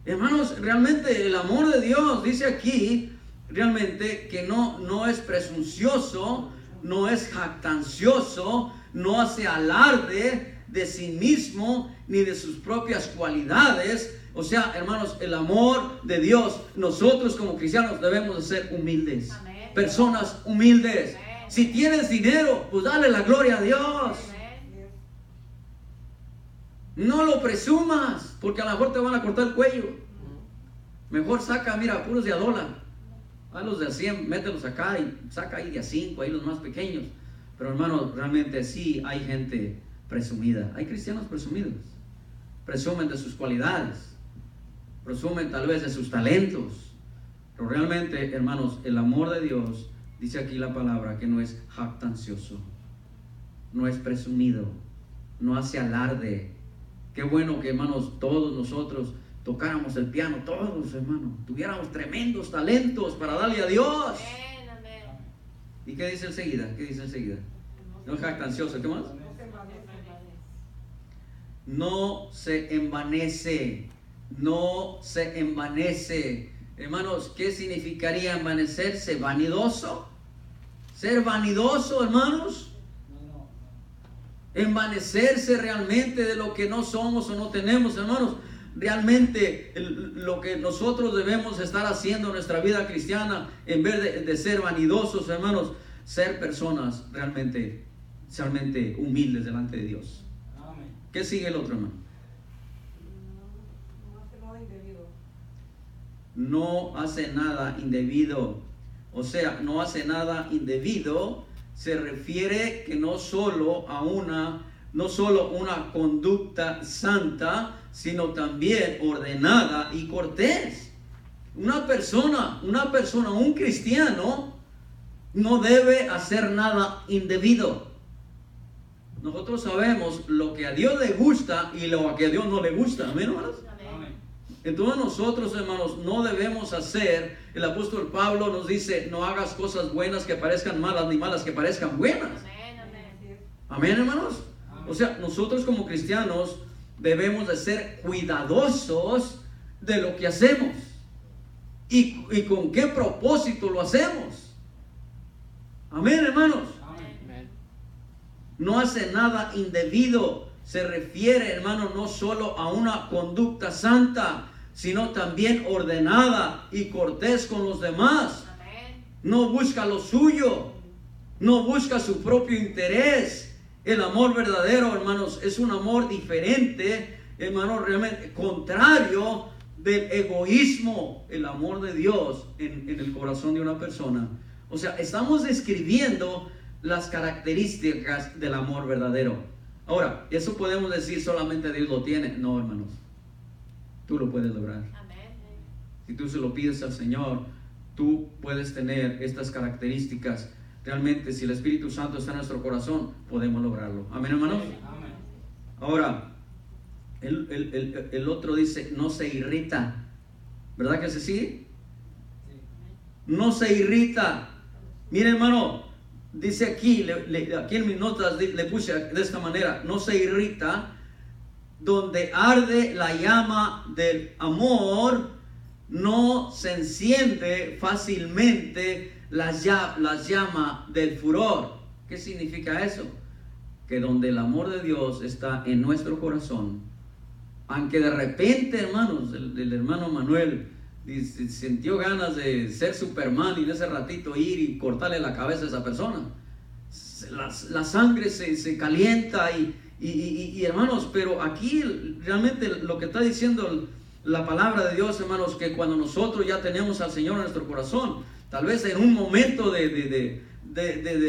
[SPEAKER 1] Hermanos, realmente el amor de Dios dice aquí realmente que no es presuncioso, no es jactancioso, no hace alarde de sí mismo ni de sus propias cualidades. O sea, hermanos, el amor de Dios, nosotros como cristianos debemos de ser humildes.
[SPEAKER 6] Amén.
[SPEAKER 1] Personas humildes.
[SPEAKER 6] Amén.
[SPEAKER 1] Si tienes dinero, pues dale la gloria a Dios.
[SPEAKER 6] Amén.
[SPEAKER 1] No lo presumas, porque a lo mejor te van a cortar el cuello. Mejor saca, mira, puros de a dólar. A los de a 100, mételos acá y saca ahí de a 5, ahí los más pequeños. Pero hermanos, realmente sí hay gente presumida. Hay cristianos presumidos. Presumen de sus cualidades. Presumen tal vez de sus talentos. Pero realmente, hermanos, el amor de Dios, dice aquí la palabra, que no es jactancioso. No es presumido. No hace alarde. Qué bueno que, hermanos, todos nosotros tocáramos el piano, todos, hermanos, tuviéramos tremendos talentos para darle a Dios.
[SPEAKER 6] Amén. Amén.
[SPEAKER 1] ¿Y qué dice enseguida? ¿Qué dice enseguida? No es jactancioso, ¿qué más?
[SPEAKER 3] No se envanece.
[SPEAKER 1] No se envanece. Hermanos, ¿qué significaría envanecerse? ¿Vanidoso? ¿Ser vanidoso, hermanos?
[SPEAKER 4] No.
[SPEAKER 1] Envanecerse realmente de lo que no somos o no tenemos, hermanos. Realmente lo que nosotros debemos estar haciendo en nuestra vida cristiana, en vez de ser vanidosos, hermanos, ser personas realmente humildes delante de Dios.
[SPEAKER 2] Amén.
[SPEAKER 1] ¿Qué sigue el otro, hermano?
[SPEAKER 3] No hace nada indebido.
[SPEAKER 1] No hace nada indebido. O sea, no hace nada indebido se refiere que no solo a una conducta santa, sino también ordenada y cortés. Una persona, un cristiano, no debe hacer nada indebido. Nosotros sabemos lo que a Dios le gusta y lo que a Dios no le gusta. ¿Amén, hermanos?
[SPEAKER 6] Amén.
[SPEAKER 1] Entonces nosotros, hermanos, no debemos hacer. El apóstol Pablo nos dice: no hagas cosas buenas que parezcan malas, ni malas que parezcan buenas.
[SPEAKER 6] Amén. Amén.
[SPEAKER 1] Amén, hermanos. O sea, nosotros como cristianos debemos de ser cuidadosos de lo que hacemos y con qué propósito lo hacemos. Amén, hermanos.
[SPEAKER 5] Amén.
[SPEAKER 1] No hace nada indebido. Se refiere, hermano, no solo a una conducta santa, sino también ordenada y cortés con los demás.
[SPEAKER 6] Amén.
[SPEAKER 1] No busca lo suyo, no busca su propio interés. El amor verdadero, hermanos, es un amor diferente, hermano, realmente contrario del egoísmo. El amor de Dios en el corazón de una persona. O sea, estamos describiendo las características del amor verdadero. Ahora, eso podemos decir solamente Dios lo tiene. No, hermanos, tú lo puedes lograr.
[SPEAKER 6] Amén.
[SPEAKER 1] Si tú se lo pides al Señor, tú puedes tener estas características. Realmente, si el Espíritu Santo está en nuestro corazón, podemos lograrlo. Amén, hermanos.
[SPEAKER 2] Amén.
[SPEAKER 1] Ahora, el otro dice, no se irrita. ¿Verdad que se sigue? No se irrita. Mire, hermano, dice aquí, aquí en mis notas le puse de esta manera: no se irrita, donde arde la llama del amor, no se enciende fácilmente las llamas del furor. ¿Qué significa eso? Que donde el amor de Dios está en nuestro corazón, aunque de repente, hermanos, el hermano Manuel sintió ganas de ser Superman y en ese ratito ir y cortarle la cabeza a esa persona, la sangre se calienta y hermanos, pero aquí realmente lo que está diciendo la palabra de Dios, hermanos, que cuando nosotros ya tenemos al Señor en nuestro corazón, tal vez en un momento de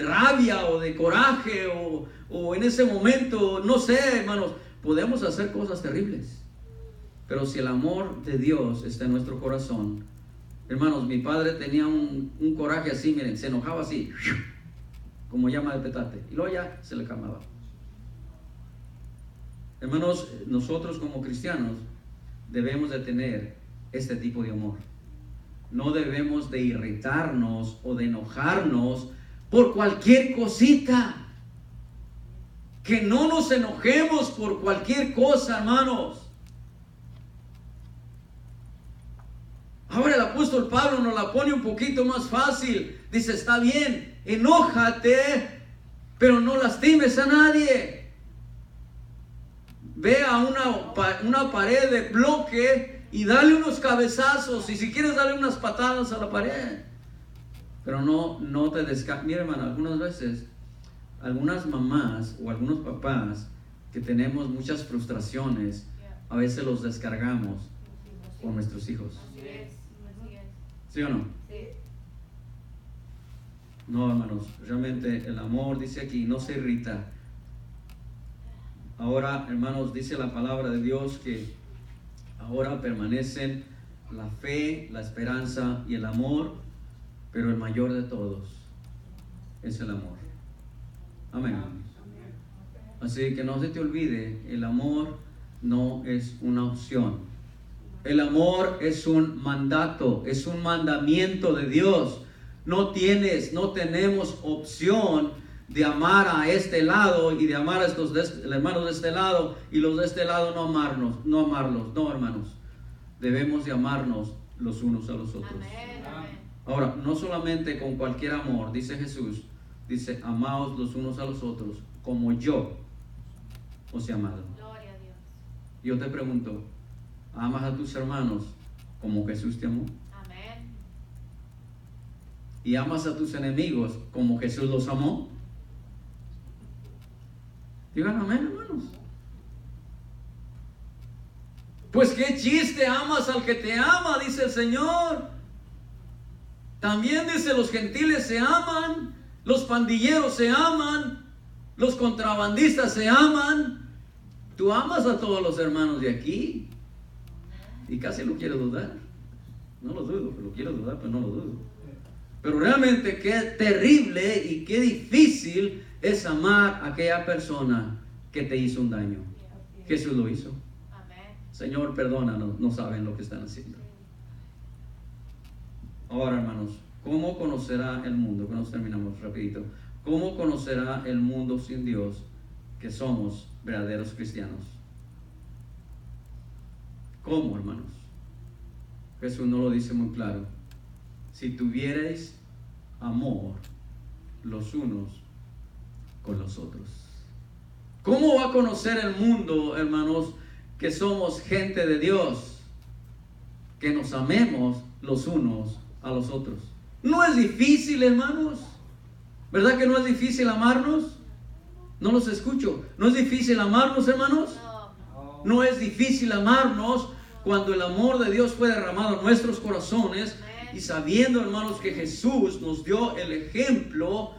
[SPEAKER 1] rabia o de coraje o en ese momento, no sé, hermanos, podemos hacer cosas terribles. Pero si el amor de Dios está en nuestro corazón, hermanos, mi padre tenía un coraje así, miren, se enojaba así, como llama de petate, y luego ya se le calmaba. Hermanos, nosotros como cristianos debemos de tener este tipo de amor. No debemos de irritarnos o de enojarnos por cualquier cosita. Que no nos enojemos por cualquier cosa, hermanos. Ahora el apóstol Pablo nos la pone un poquito más fácil. Dice, está bien, enójate, pero no lastimes a nadie. Ve a una pared de bloque y dale unos cabezazos. Y si quieres, dale unas patadas a la pared. Pero no te descargues. Mira, hermano, algunas veces, algunas mamás o algunos papás que tenemos muchas frustraciones, a veces los descargamos con nuestros hijos.
[SPEAKER 6] Así es. Así es.
[SPEAKER 1] ¿Sí o no?
[SPEAKER 3] Sí.
[SPEAKER 1] No, hermanos, realmente el amor, dice aquí, no se irrita. Ahora, hermanos, dice la palabra de Dios que ahora permanecen la fe, la esperanza y el amor, pero el mayor de todos es el amor. Amén. Así que no se te olvide, el amor no es una opción. El amor es un mandato, es un mandamiento de Dios. No tenemos opción de amar a este lado y de amar a estos hermanos de este lado y los de este lado no amarlos, no, hermanos. Debemos de amarnos los unos a los otros.
[SPEAKER 6] Amén. Amén.
[SPEAKER 1] Ahora, no solamente con cualquier amor, dice Jesús, dice, amaos los unos a los otros como yo os he amado.
[SPEAKER 6] Gloria a Dios.
[SPEAKER 1] Yo te pregunto, ¿amas a tus hermanos como Jesús te amó?
[SPEAKER 6] Amén.
[SPEAKER 1] ¿Y amas a tus enemigos como Jesús los amó? Digan amén, hermanos. Pues qué chiste, amas al que te ama, dice el Señor. También dice, los gentiles se aman, los pandilleros se aman, los contrabandistas se aman. Tú amas a todos los hermanos de aquí. Y casi lo quiero dudar. No lo dudo, pero lo quiero dudar, pero no lo dudo. Pero realmente qué terrible y qué difícil es amar a aquella persona que te hizo un daño. Jesús lo hizo.
[SPEAKER 6] Amén.
[SPEAKER 1] Señor, perdónanos, no saben lo que están haciendo. Ahora, hermanos, ¿cómo conocerá el mundo? Que nos terminamos rapidito. ¿Cómo conocerá el mundo sin Dios que somos verdaderos cristianos? ¿Cómo, hermanos? Jesús no lo dice muy claro. Si tuvierais amor los unos con los otros. ¿Cómo va a conocer el mundo, hermanos, que somos gente de Dios? Que nos amemos los unos a los otros. No es difícil, hermanos. ¿Verdad que no es difícil amarnos? No los escucho. ¿No es difícil amarnos, hermanos?
[SPEAKER 6] No.
[SPEAKER 1] No es difícil amarnos cuando el amor de Dios fue derramado en nuestros corazones y sabiendo, hermanos, que Jesús nos dio el ejemplo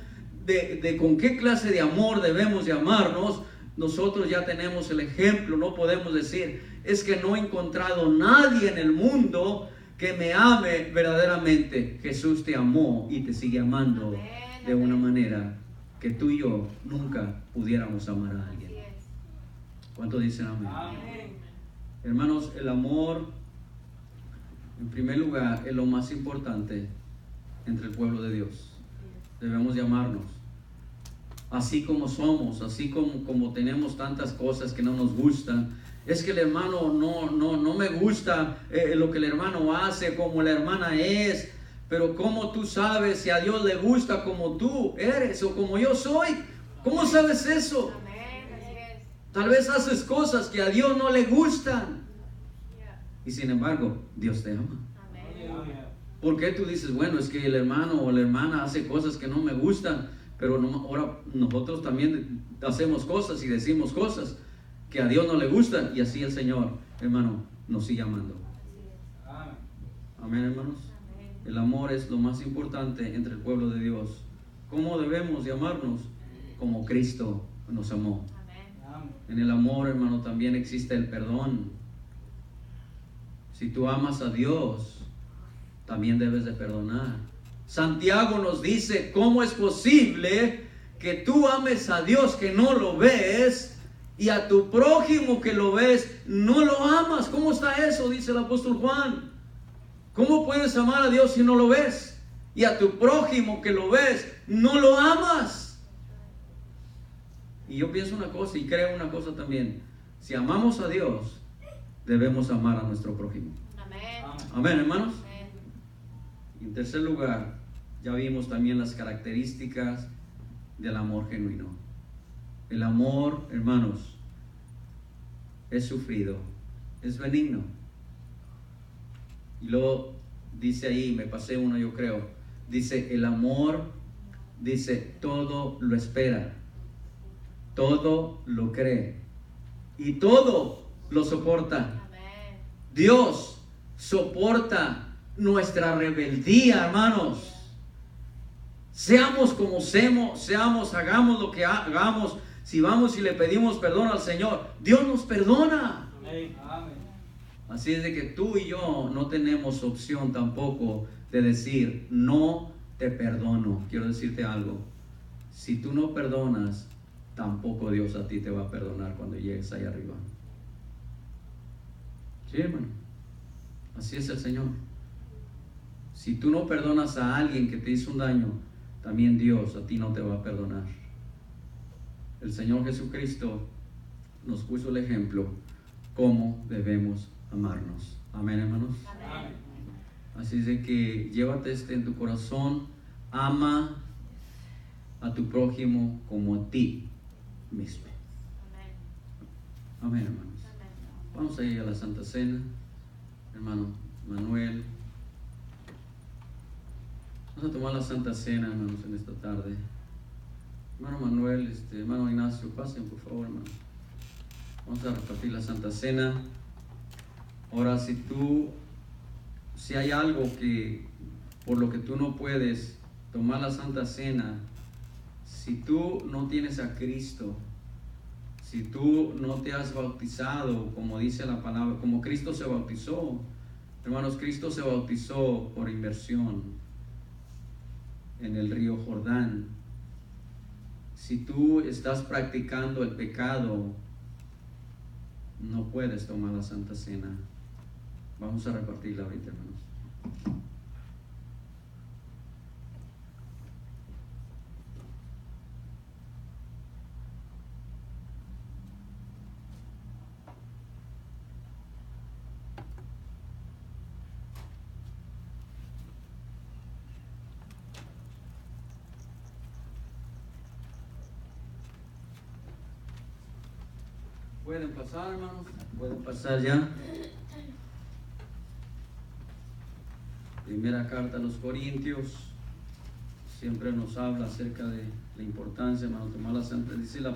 [SPEAKER 1] de con qué clase de amor debemos de amarnos, nosotros ya tenemos el ejemplo. No podemos decir, es que no he encontrado nadie en el mundo que me ame verdaderamente. Jesús te amó y te sigue amando de una manera que tú y yo nunca pudiéramos amar a alguien.
[SPEAKER 6] Así es.
[SPEAKER 1] ¿Cuánto dicen amén?
[SPEAKER 2] Amén.
[SPEAKER 1] Hermanos, el amor, en primer lugar, es lo más importante entre el pueblo de Dios. Debemos de amarnos así como somos, así como tenemos tantas cosas que no nos gustan. Es que el hermano no me gusta lo que el hermano hace, como la hermana es. Pero ¿cómo tú sabes si a Dios le gusta como tú eres o como yo soy? ¿Cómo sabes eso?
[SPEAKER 6] Amén. Así es.
[SPEAKER 1] Tal vez haces cosas que a Dios no le gustan.
[SPEAKER 6] Yeah.
[SPEAKER 1] Y sin embargo, Dios te ama.
[SPEAKER 6] Amén.
[SPEAKER 2] Amén.
[SPEAKER 1] ¿Por qué tú dices, bueno, es que el hermano o la hermana hace cosas que no me gustan, pero ahora nosotros también hacemos cosas y decimos cosas que a Dios no le gustan, y así el Señor, hermano, nos sigue amando?
[SPEAKER 2] Amén.
[SPEAKER 1] Amén, hermanos.
[SPEAKER 6] Amén.
[SPEAKER 1] El amor es lo más importante entre el pueblo de Dios. ¿Cómo debemos de amarnos? Como Cristo nos amó.
[SPEAKER 6] Amén.
[SPEAKER 2] Amén.
[SPEAKER 1] En el amor, hermano, también existe el perdón. Si tú amas a Dios, también debes de perdonar. Santiago nos dice, ¿cómo es posible que tú ames a Dios que no lo ves y a tu prójimo que lo ves no lo amas? ¿Cómo está eso? Dice el apóstol Juan. ¿Cómo puedes amar a Dios si no lo ves? Y a tu prójimo que lo ves no lo amas. Y yo pienso una cosa y creo una cosa también. Si amamos a Dios, debemos amar a nuestro prójimo.
[SPEAKER 6] Amén.
[SPEAKER 1] Amén, hermanos.
[SPEAKER 6] Amén.
[SPEAKER 1] Y en tercer lugar, ya vimos también las características del amor genuino. El amor, hermanos, es sufrido, es benigno. Y luego dice ahí, me pasé uno yo creo, dice el amor, dice todo lo espera, todo lo cree y todo lo soporta.
[SPEAKER 6] Amén.
[SPEAKER 1] Dios soporta nuestra rebeldía, hermanos. Seamos como seamos, hagamos lo que hagamos. Si vamos y le pedimos perdón al Señor, Dios nos perdona.
[SPEAKER 2] Amén. Amén.
[SPEAKER 1] Así es de que tú y yo no tenemos opción tampoco de decir, no te perdono. Quiero decirte algo. Si tú no perdonas, tampoco Dios a ti te va a perdonar cuando llegues allá arriba. Sí, hermano. Así es el Señor. Si tú no perdonas a alguien que te hizo un daño, también Dios a ti no te va a perdonar. El Señor Jesucristo nos puso el ejemplo cómo debemos amarnos. Amén, hermanos.
[SPEAKER 2] Amén.
[SPEAKER 1] Así es de que llévate en tu corazón. Ama a tu prójimo como a ti mismo.
[SPEAKER 6] Amén.
[SPEAKER 1] Amén, hermanos.
[SPEAKER 6] Amén.
[SPEAKER 1] Vamos a ir a la Santa Cena. Hermano Manuel, vamos a tomar la Santa Cena, hermanos, en esta tarde. Hermano Manuel, hermano Ignacio, pasen por favor, hermano. Vamos a repartir la Santa Cena. Ahora, si hay algo que por lo que tú no puedes tomar la Santa Cena, si tú no tienes a Cristo, si tú no te has bautizado, como dice la palabra, como Cristo se bautizó, hermanos, Cristo se bautizó por inmersión en el río Jordán. Si tú estás practicando el pecado, no puedes tomar la Santa Cena. Vamos a repartirla ahorita, hermanos. Pueden pasar, hermanos, pueden pasar ya. Primera carta a los Corintios siempre nos habla acerca de la importancia, hermano, tomar la Santa. Dice la